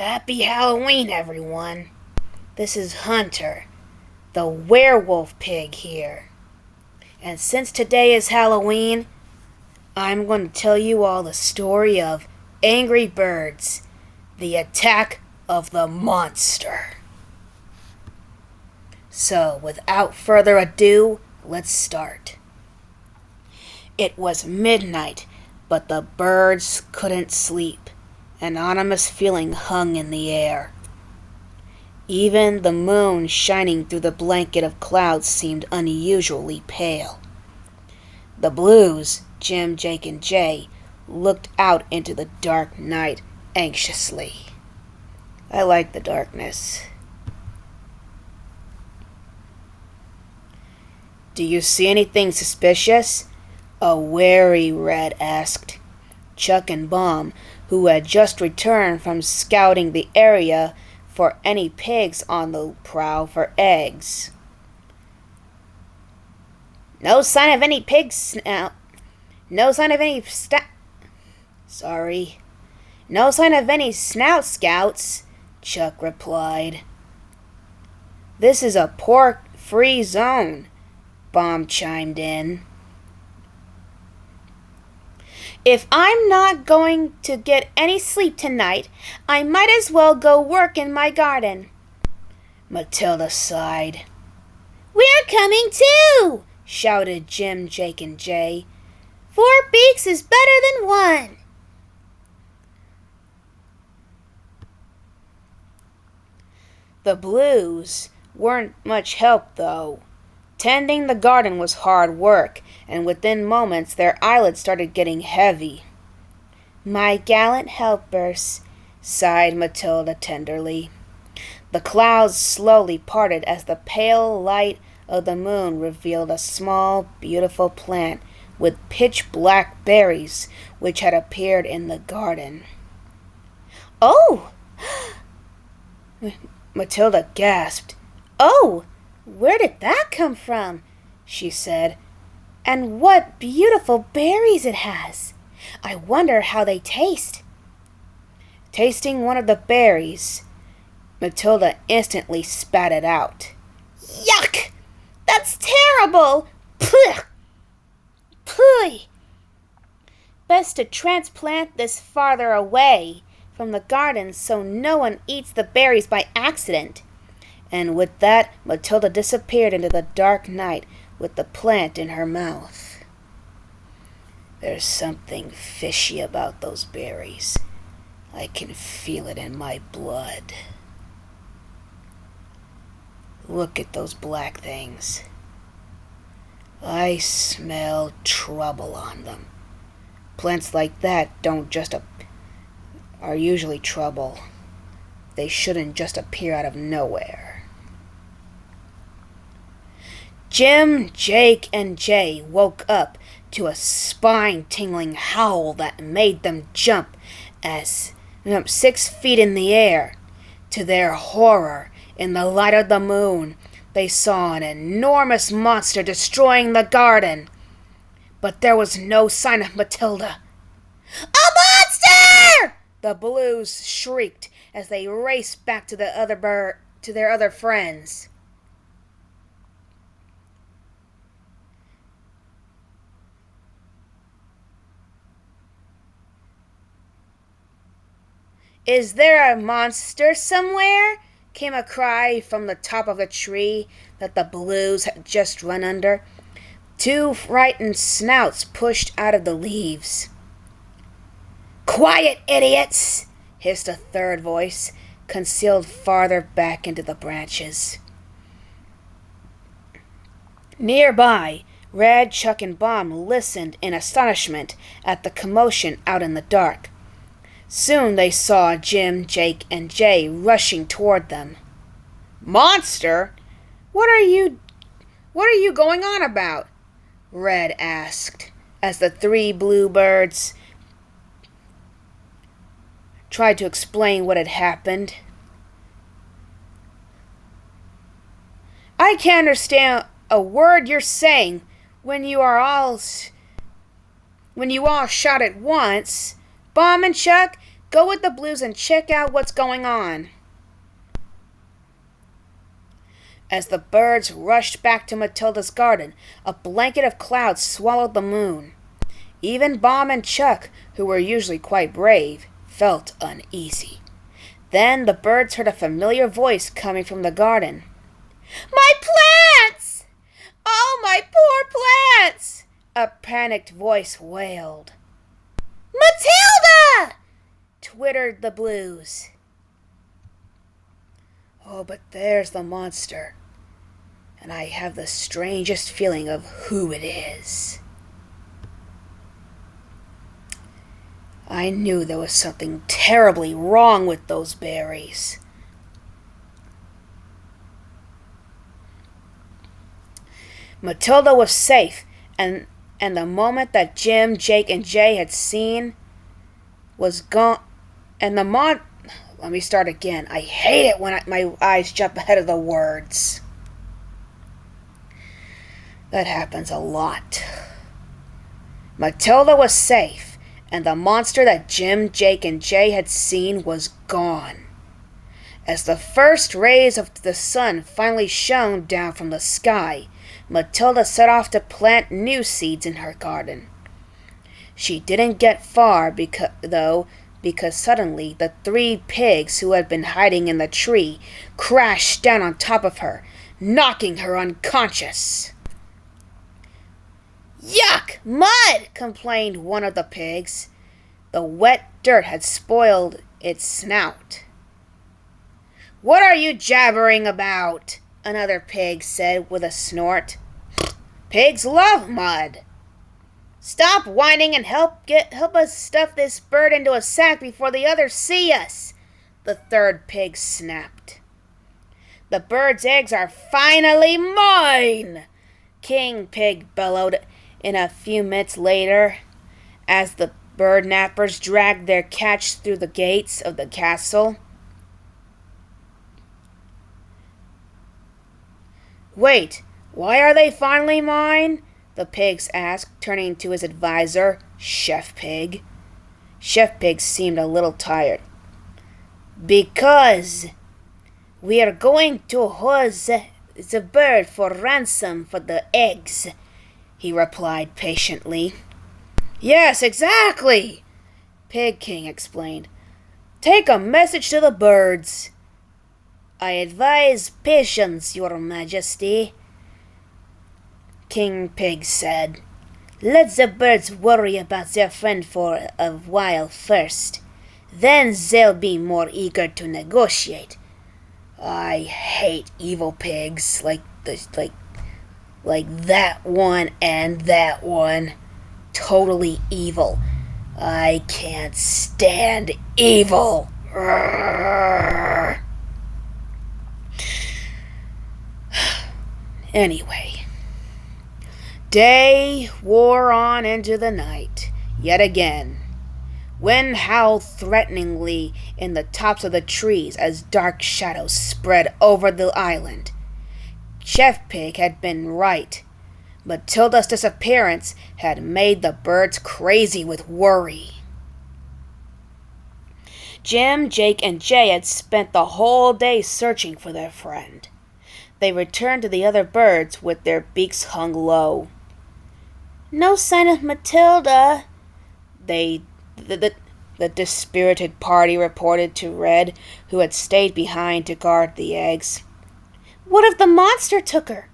Happy Halloween, everyone. This is Hunter, the werewolf pig here. And since today is Halloween, I'm going to tell you all the story of Angry Birds, the attack of the monster. So, without further ado, let's start. It was midnight, but the birds couldn't sleep. An ominous feeling hung in the air. Even the moon shining through the blanket of clouds seemed unusually pale. The Blues, Jim, Jake, and Jay, looked out into the dark night anxiously. I like the darkness. Do you see anything suspicious? A wary Red asked. Chuck and Bomb, who had just returned from scouting the area for any pigs on the prowl for eggs. No sign of any pigs now. No sign of any No sign of any snout scouts, Chuck replied. This is a pork-free zone, Bomb chimed in. If I'm not going to get any sleep tonight, I might as well go work in my garden. Matilda sighed. We're coming too, shouted Jim, Jake, and Jay. 4 beaks is better than 1. The Blues weren't much help, though. Tending the garden was hard work, and within moments their eyelids started getting heavy. My gallant helpers, sighed Matilda tenderly. The clouds slowly parted as the pale light of the moon revealed a small, beautiful plant with pitch-black berries which had appeared in the garden. Oh! Matilda gasped. Oh! Where did that come from? She said. And what beautiful berries it has. I wonder how they taste. Tasting one of the berries, Matilda instantly spat it out. Yuck! That's terrible! Puh! Puh! Best to transplant this farther away from the garden so no one eats the berries by accident. And with that, Matilda disappeared into the dark night with the plant in her mouth. There's something fishy about those berries. I can feel it in my blood. Look at those black things. I smell trouble on them. Plants like that are usually trouble. They shouldn't just appear out of nowhere. Jim, Jake, and Jay woke up to a spine-tingling howl that made them jump 6 feet in the air. To their horror, in the light of the moon, they saw an enormous monster destroying the garden. But there was no sign of Matilda. A monster! The Blues shrieked as they raced back to their other friends. Is there a monster somewhere? Came a cry from the top of the tree that the Blues had just run under. 2 frightened snouts pushed out of the leaves. Quiet, idiots! Hissed a third voice, concealed farther back into the branches. Nearby, Red, Chuck, and Bomb listened in astonishment at the commotion out in the dark. Soon they saw Jim, Jake, and Jay rushing toward them. Monster? What are you going on about? Red asked, as the 3 bluebirds tried to explain what had happened. I can't understand a word you're saying when you all shout at once. Bomb and Chuck, Go with the Blues and check out what's going on." As the birds rushed back to Matilda's garden, a blanket of clouds swallowed the moon. Even Bomb and Chuck, who were usually quite brave, felt uneasy. Then the birds heard a familiar voice coming from the garden. "My plants! Oh, my poor plants!" a panicked voice wailed. "Matilda!" twittered the Blues. "Oh, but there's the monster, and I have the strangest feeling of who it is." I knew there was something terribly wrong with those berries. Matilda was safe, and the moment that Jim, Jake, and Jay had seen was gone, and let me start again. I hate it when my eyes jump ahead of the words. That happens a lot. Matilda was safe, and the monster that Jim, Jake, and Jay had seen was gone. As the first rays of the sun finally shone down from the sky, Matilda set off to plant new seeds in her garden. She didn't get far because suddenly the 3 pigs who had been hiding in the tree crashed down on top of her, knocking her unconscious. "Yuck! Mud!" complained one of the pigs. The wet dirt had spoiled its snout. "What are you jabbering about?" another pig said with a snort. "Pigs love mud." "Stop whining and help us stuff this bird into a sack before the others see us," the third pig snapped. "The bird's eggs are finally mine," King Pig bellowed in a few minutes later, as the bird nappers dragged their catch through the gates of the castle. "Wait, why are they finally mine?" the pigs asked, turning to his advisor, Chef Pig. Chef Pig seemed a little tired. "Because we are going to hold the bird for ransom for the eggs," he replied patiently. "Yes, exactly," Pig King explained. "Take a message to the birds." "I advise patience, Your Majesty," King Pig said. "Let the birds worry about their friend for a while first. Then they'll be more eager to negotiate. I hate evil pigs like that one and that one. Totally evil. I can't stand evil." Anyway, day wore on into the night yet again. Wind howled threateningly in the tops of the trees as dark shadows spread over the island. Chef Pig had been right. Matilda's disappearance had made the birds crazy with worry. Jim, Jake, and Jay had spent the whole day searching for their friend. They returned to the other birds with their beaks hung low. "No sign of Matilda," the dispirited party reported to Red, who had stayed behind to guard the eggs. "What if the monster took her?"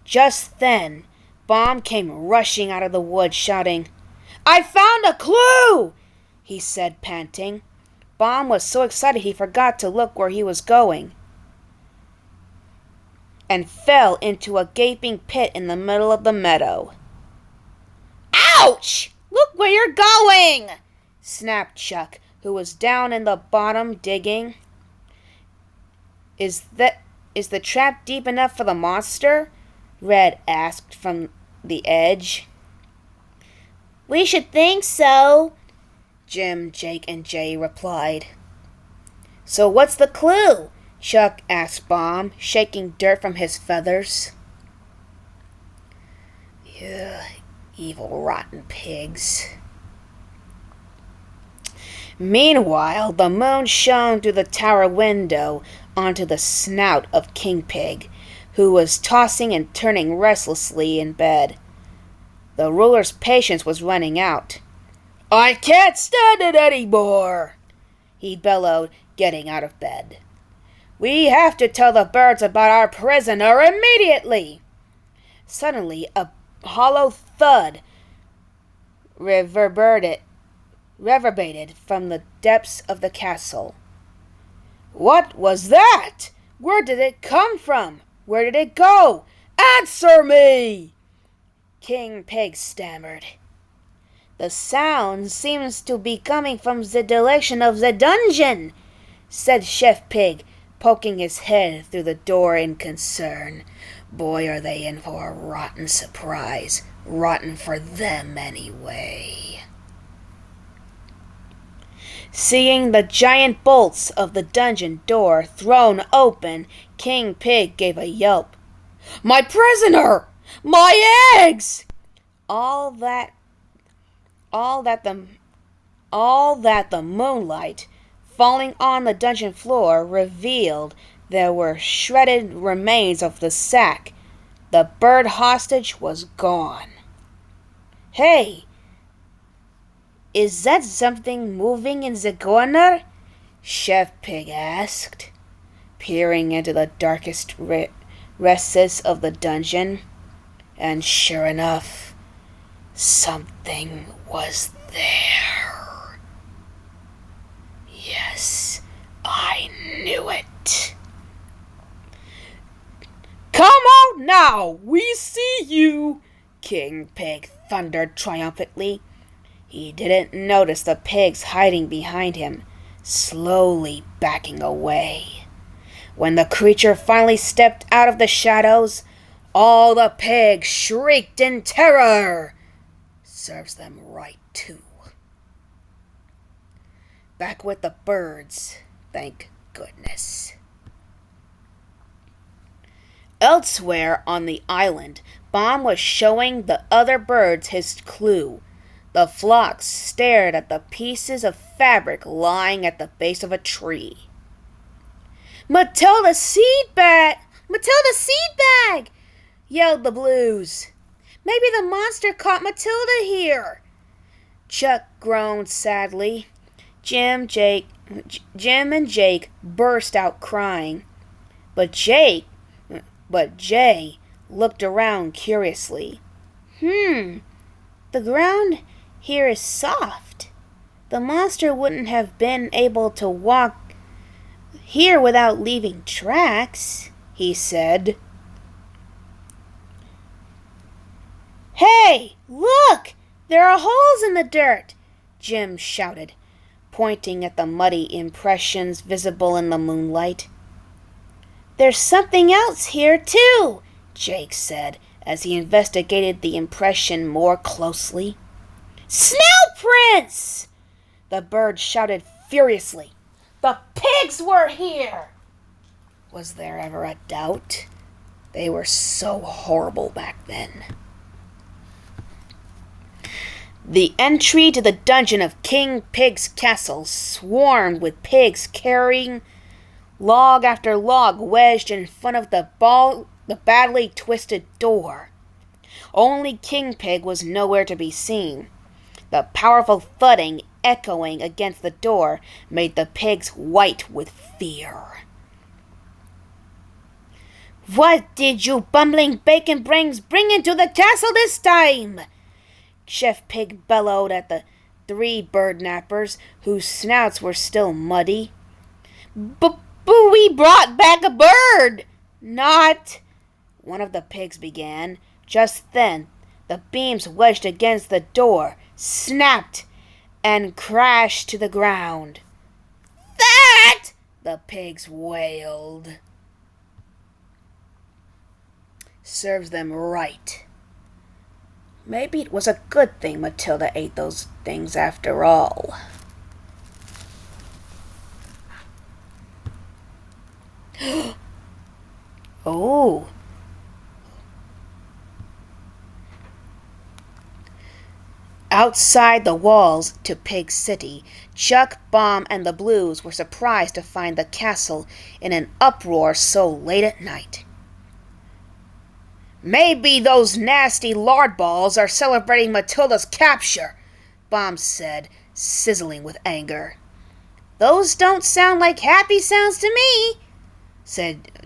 Just then, Bomb came rushing out of the woods, shouting, "I found a clue!" he said, panting. Bomb was so excited he forgot to look where he was going, and fell into a gaping pit in the middle of the meadow. "Ouch! Look where you're going!" snapped Chuck, who was down in the bottom digging. Is the trap deep enough for the monster?" Red asked from the edge. "We should think so," Jim, Jake, and Jay replied. "So what's the clue?" Chuck asked Bomb, shaking dirt from his feathers. "Ugh, evil rotten pigs." Meanwhile, the moon shone through the tower window onto the snout of King Pig, who was tossing and turning restlessly in bed. The ruler's patience was running out. "I can't stand it any more," he bellowed, getting out of bed. "We have to tell the birds about our prisoner immediately." Suddenly, a hollow thud reverberated from the depths of the castle. "What was that? Where did it come from? Where did it go? Answer me!" King Pig stammered. "The sound seems to be coming from the direction of the dungeon," said Chef Pig, poking his head through the door in concern. Boy, are they in for a rotten surprise. Rotten for them, anyway. Seeing the giant bolts of the dungeon door thrown open, King Pig gave a yelp. "My prisoner! My eggs!" All that the moonlight falling on the dungeon floor revealed there were shredded remains of the sack. The bird hostage was gone. "Hey, is that something moving in the corner?" Chef Pig asked, peering into the darkest recesses of the dungeon. And sure enough, something was there. Yes, I knew it. "Come out now! We see you!" King Pig thundered triumphantly. He didn't notice the pigs hiding behind him, slowly backing away. When the creature finally stepped out of the shadows, all the pigs shrieked in terror. Serves them right, too. Back with the birds, thank goodness. Elsewhere on the island, Bomb was showing the other birds his clue. The flock stared at the pieces of fabric lying at the base of a tree. Matilda's seed bag! Matilda's seed bag! Yelled the Blues. "Maybe the monster caught Matilda here." Chuck groaned sadly. Jim and Jake burst out crying. But Jay looked around curiously. The ground here is soft. The monster wouldn't have been able to walk here without leaving tracks, he said. "Hey, look! There are holes in the dirt!" Jim shouted, pointing at the muddy impressions visible in the moonlight. "There's something else here, too," Jake said as he investigated the impression more closely. "Snow prints!" The bird shouted furiously. "The pigs were here!" Was there ever a doubt? They were so horrible back then. The entry to the dungeon of King Pig's castle swarmed with pigs carrying log after log wedged in front of the badly twisted door. Only King Pig was nowhere to be seen. The powerful thudding echoing against the door made the pigs white with fear. "What did you bumbling bacon brains bring into the castle this time?" Chef Pig bellowed at the 3 bird nappers, whose snouts were still muddy. We brought back a bird!" "Not," one of the pigs began. Just then, the beams wedged against the door snapped and crashed to the ground. "That!" the pigs wailed. Serves them right. Maybe it was a good thing Matilda ate those things after all. Oh. Outside the walls to Pig City, Chuck, Bomb, and the Blues were surprised to find the castle in an uproar so late at night. "Maybe those nasty lardballs are celebrating Matilda's capture," Bomb said, sizzling with anger. "Those don't sound like happy sounds to me,"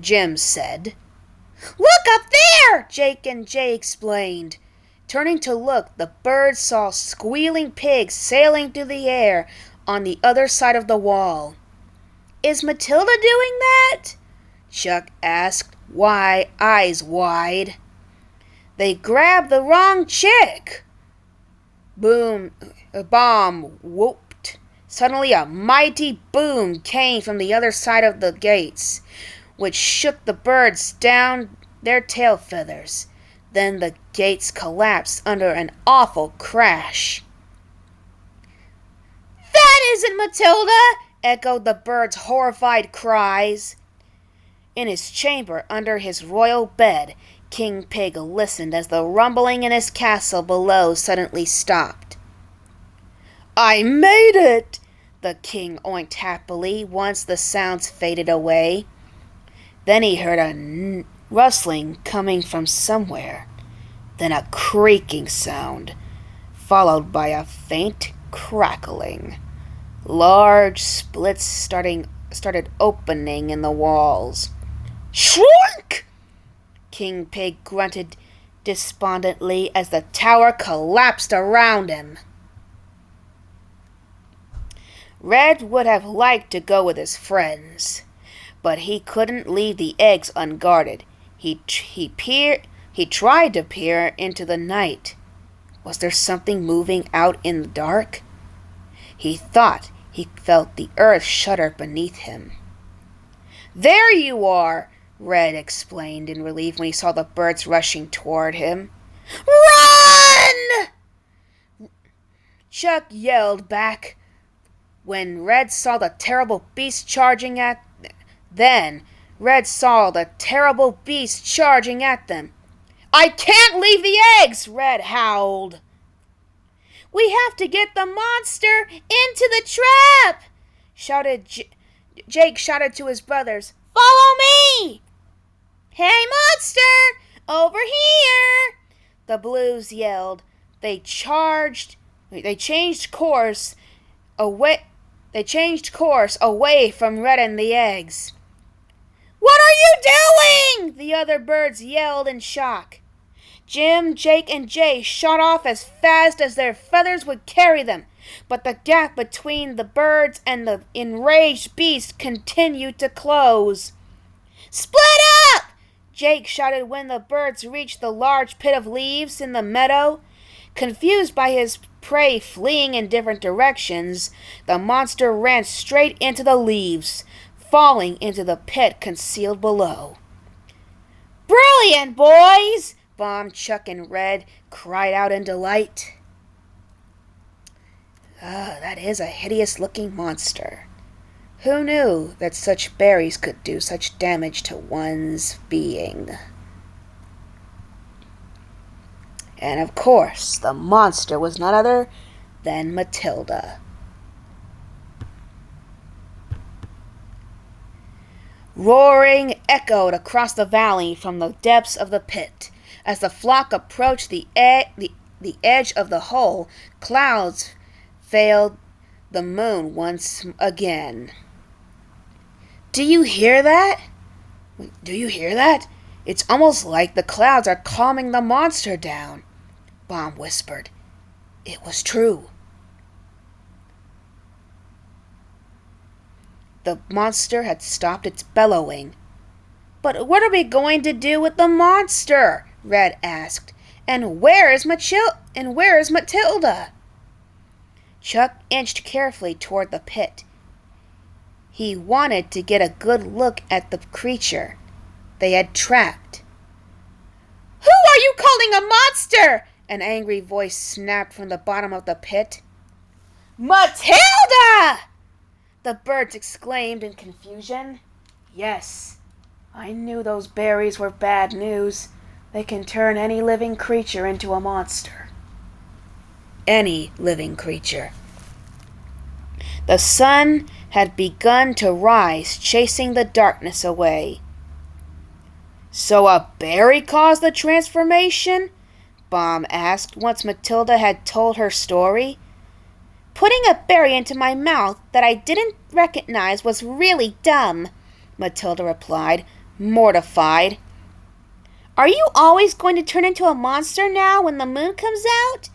Jim said. "Look up there!" Jake and Jay explained. Turning to look, the birds saw squealing pigs sailing through the air on the other side of the wall. "Is Matilda doing that?" Chuck asked, eyes wide. "They grabbed the wrong chick." Bomb whooped. Suddenly a mighty boom came from the other side of the gates, which shook the birds down their tail feathers. Then the gates collapsed under an awful crash. "That isn't Matilda!" echoed the birds' horrified cries. In his chamber under his royal bed, King Pig listened as the rumbling in his castle below suddenly stopped. "I made it!" the king oinked happily once the sounds faded away. Then he heard a rustling coming from somewhere, then a creaking sound, followed by a faint crackling. Large splits started opening in the walls. "Shrunk!" King Pig grunted despondently as the tower collapsed around him. Red would have liked to go with his friends, but he couldn't leave the eggs unguarded. He tried to peer into the night. Was there something moving out in the dark? He thought he felt the earth shudder beneath him. "There you are!" Red explained in relief when he saw the birds rushing toward him. "Run!" Chuck yelled back when Red saw the terrible beast charging at them. "I can't leave the eggs!" Red howled. "We have to get the monster into the trap!" Jake shouted to his brothers. "Follow me!" "Hey, monster! Over here!" the Blues yelled. They changed course away from Red and the eggs. "What are you doing?" the other birds yelled in shock. Jim, Jake, and Jay shot off as fast as their feathers would carry them, but the gap between the birds and the enraged beast continued to close. "Split up!" Jake shouted when the birds reached the large pit of leaves in the meadow. Confused by his prey fleeing in different directions, the monster ran straight into the leaves, falling into the pit concealed below. "Brilliant, boys!" Bomb, Chuck, and Red cried out in delight. That is a hideous-looking monster. Who knew that such berries could do such damage to one's being? And of course, the monster was none other than Matilda. Roaring echoed across the valley from the depths of the pit. As the flock approached the edge of the hole, clouds veiled the moon once again. Do you hear that? It's almost like the clouds are calming the monster down," Bomb whispered. It was true. The monster had stopped its bellowing. "But what are we going to do with the monster?" Red asked. And where is Matilda?" Chuck inched carefully toward the pit. He wanted to get a good look at the creature they had trapped. "Who are you calling a monster?" an angry voice snapped from the bottom of the pit. "Matilda!" the birds exclaimed in confusion. Yes, I knew those berries were bad news. They can turn any living creature into a monster. any living creature. The sun had begun to rise, chasing the darkness away. "So a berry caused the transformation?" Bomb asked once Matilda had told her story. "Putting a berry into my mouth that I didn't recognize was really dumb," Matilda replied, mortified. "Are you always going to turn into a monster now when the moon comes out?"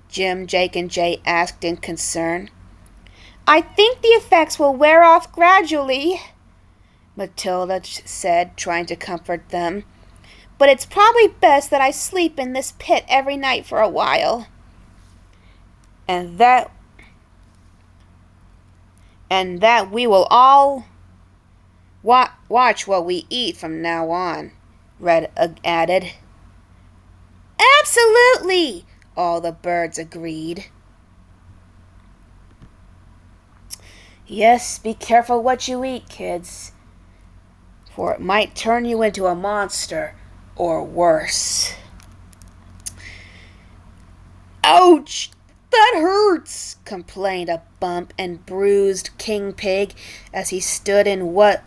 Jim, Jake, and Jay asked in concern. "I think the effects will wear off gradually," Matilda said, trying to comfort them. "But it's probably best that I sleep in this pit every night for a while. And that we will all watch what we eat from now on," Red added. "Absolutely!" all the birds agreed. Yes, be careful what you eat, kids, for it might turn you into a monster, or worse. "Ouch! That hurts!" complained a bump and bruised King Pig as he stood in what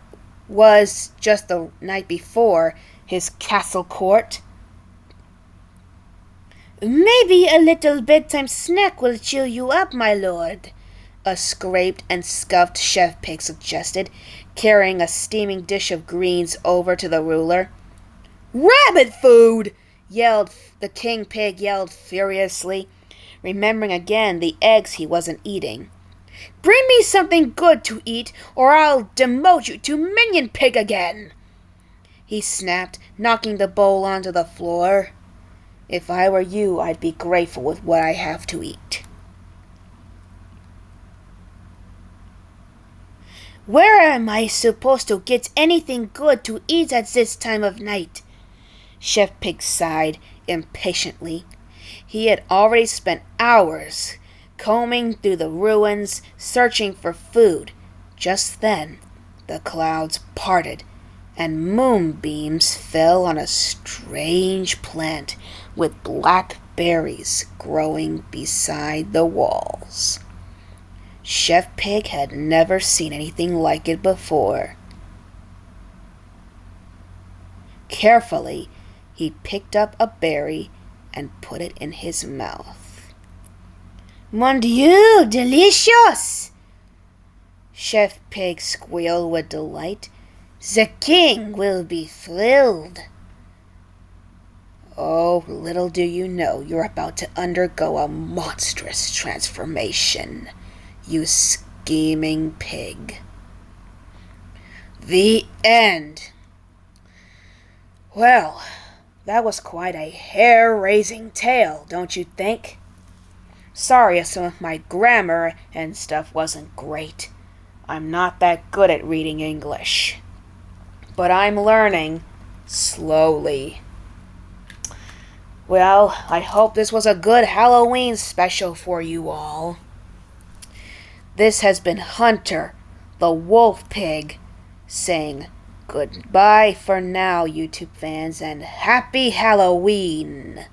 was, just the night before, his castle court. "Maybe a little bedtime snack will cheer you up, my lord," a scraped and scuffed Chef Pig suggested, carrying a steaming dish of greens over to the ruler. "Rabbit food!" the King Pig yelled furiously, remembering again the eggs he wasn't eating. "Bring me something good to eat, or I'll demote you to Minion Pig again!" he snapped, knocking the bowl onto the floor. "If I were you, I'd be grateful with what I have to eat." "Where am I supposed to get anything good to eat at this time of night?" Chef Pig sighed impatiently. He had already spent hours combing through the ruins, searching for food. Just then, the clouds parted, and moonbeams fell on a strange plant with black berries growing beside the walls. Chef Pig had never seen anything like it before. Carefully, he picked up a berry and put it in his mouth. "Mon Dieu, delicious!" Chef Pig squealed with delight. "The king will be thrilled." "Oh, little do you know you're about to undergo a monstrous transformation, you scheming pig." The end. Well, that was quite a hair-raising tale, don't you think? Sorry if some of my grammar and stuff wasn't great. I'm not that good at reading English. But I'm learning slowly. Well, I hope this was a good Halloween special for you all. This has been Hunter, the Wolf Pig, saying goodbye for now, YouTube fans, and happy Halloween!